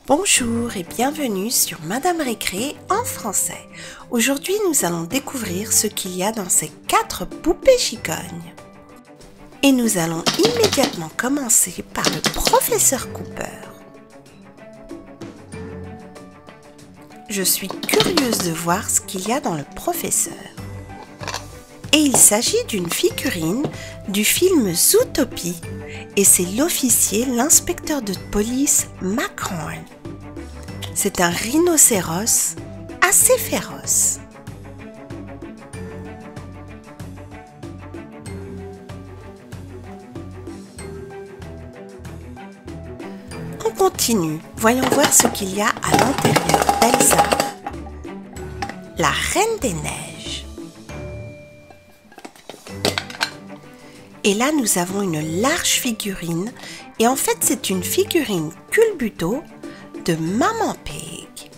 Bonjour et bienvenue sur Madame Récré en français. Aujourd'hui, nous allons découvrir ce qu'il y a dans ces 4 poupées gigognes. Et nous allons immédiatement commencer par le professeur Cooper. Je suis curieuse de voir ce qu'il y a dans le professeur. Et il s'agit d'une figurine du film Zootopie et c'est l'officier, l'inspecteur de police McHorn. C'est un rhinocéros assez féroce. On continue, voyons voir ce qu'il y a à l'intérieur d'Elsa, la Reine des Neiges. Et là, nous avons une large figurine, et en fait, c'est une figurine culbuto de Maman Pig,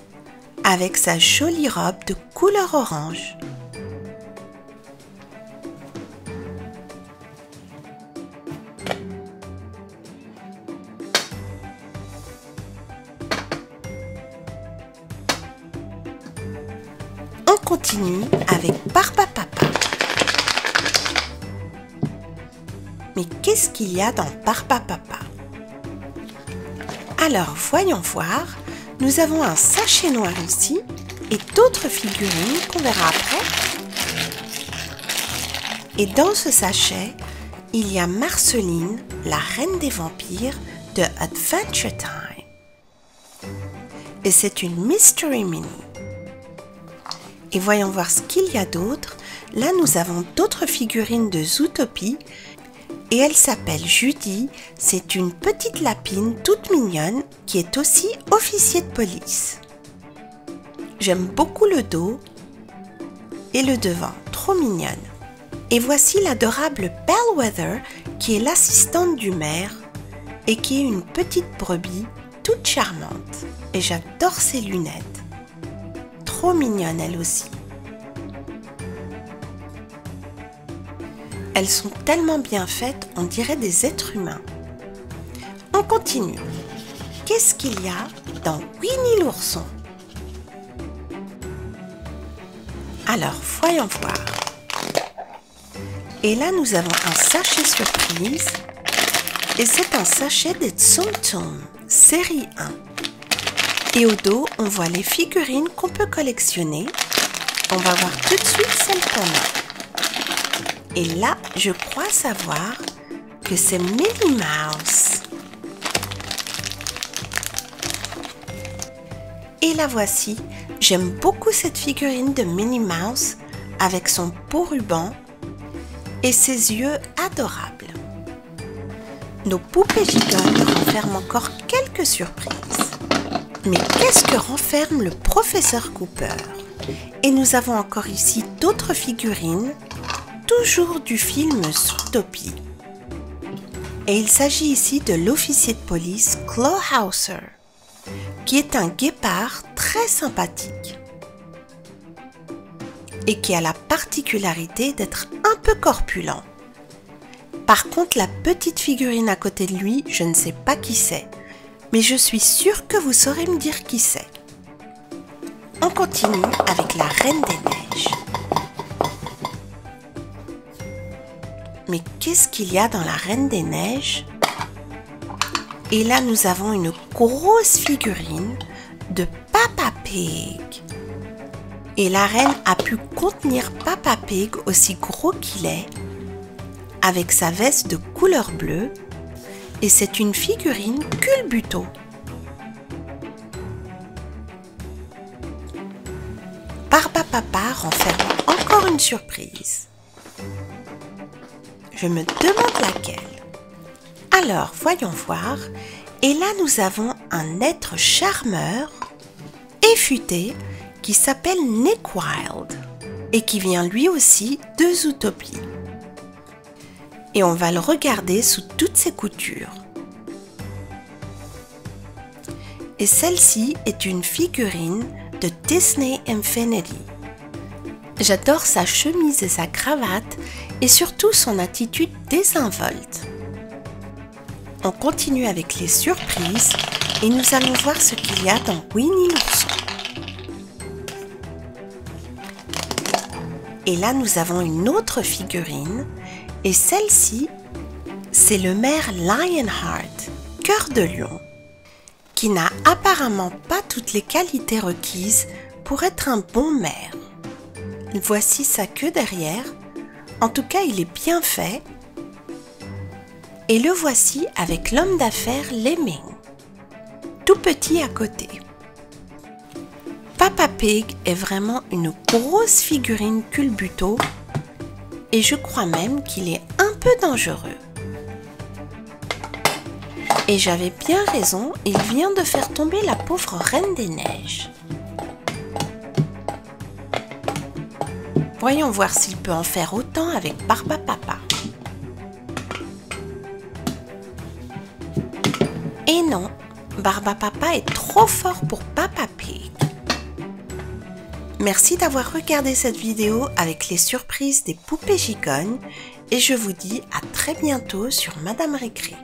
avec sa jolie robe de couleur orange. On continue avec Barbapapa. Mais qu'est-ce qu'il y a dans Barbapapa? Alors, voyons voir. Nous avons un sachet noir ici et d'autres figurines qu'on verra après. Et dans ce sachet, il y a Marceline, la reine des vampires de Adventure Time. Et c'est une Mystery Mini. Et voyons voir ce qu'il y a d'autre. Là, nous avons d'autres figurines de Zootopie. Et elle s'appelle Judy, c'est une petite lapine toute mignonne qui est aussi officier de police. J'aime beaucoup le dos et le devant, trop mignonne. Et voici l'adorable Bellwether qui est l'assistante du maire et qui est une petite brebis toute charmante. Et j'adore ses lunettes, trop mignonne elle aussi. Elles sont tellement bien faites, on dirait des êtres humains. On continue. Qu'est-ce qu'il y a dans Winnie l'ourson? Alors, voyons voir. Et là, nous avons un sachet surprise. Et c'est un sachet des Tsum Tsum, série 1. Et au dos, on voit les figurines qu'on peut collectionner. On va voir tout de suite celles qu'on a. Et là, je crois savoir que c'est Minnie Mouse. Et la voici. J'aime beaucoup cette figurine de Minnie Mouse avec son beau ruban et ses yeux adorables. Nos poupées gigognes renferment encore quelques surprises. Mais qu'est-ce que renferme le professeur Cooper? Et nous avons encore ici d'autres figurines toujours du film Zootopie. Et il s'agit ici de l'officier de police Clawhauser, qui est un guépard très sympathique et qui a la particularité d'être un peu corpulent. Par contre, la petite figurine à côté de lui, je ne sais pas qui c'est, mais je suis sûre que vous saurez me dire qui c'est. On continue avec la Reine des Neiges. Mais qu'est-ce qu'il y a dans la Reine des Neiges? Et là, nous avons une grosse figurine de Papa Pig. Et la reine a pu contenir Papa Pig aussi gros qu'il est, avec sa veste de couleur bleue. Et c'est une figurine culbuto. Barbapapa renferme encore une surprise. Je me demande laquelle. Alors, voyons voir. Et là, nous avons un être charmeur et futé qui s'appelle Nick Wilde et qui vient lui aussi de Zootopie. Et on va le regarder sous toutes ses coutures. Et celle-ci est une figurine de Disney Infinity. J'adore sa chemise et sa cravate et surtout son attitude désinvolte. On continue avec les surprises et nous allons voir ce qu'il y a dans Winnie l'ourson. Et là, nous avons une autre figurine et celle-ci, c'est le maire Lionheart, cœur de lion, qui n'a apparemment pas toutes les qualités requises pour être un bon maire. Voici sa queue derrière, en tout cas il est bien fait. Et le voici avec l'homme d'affaires Lemming, tout petit à côté. Papa Pig est vraiment une grosse figurine culbuto et je crois même qu'il est un peu dangereux. Et j'avais bien raison, il vient de faire tomber la pauvre Reine des Neiges. Voyons voir s'il peut en faire autant avec Barbapapa. Et non, Barbapapa est trop fort pour Papa Pig. Merci d'avoir regardé cette vidéo avec les surprises des poupées gigognes et je vous dis à très bientôt sur Madame Récré.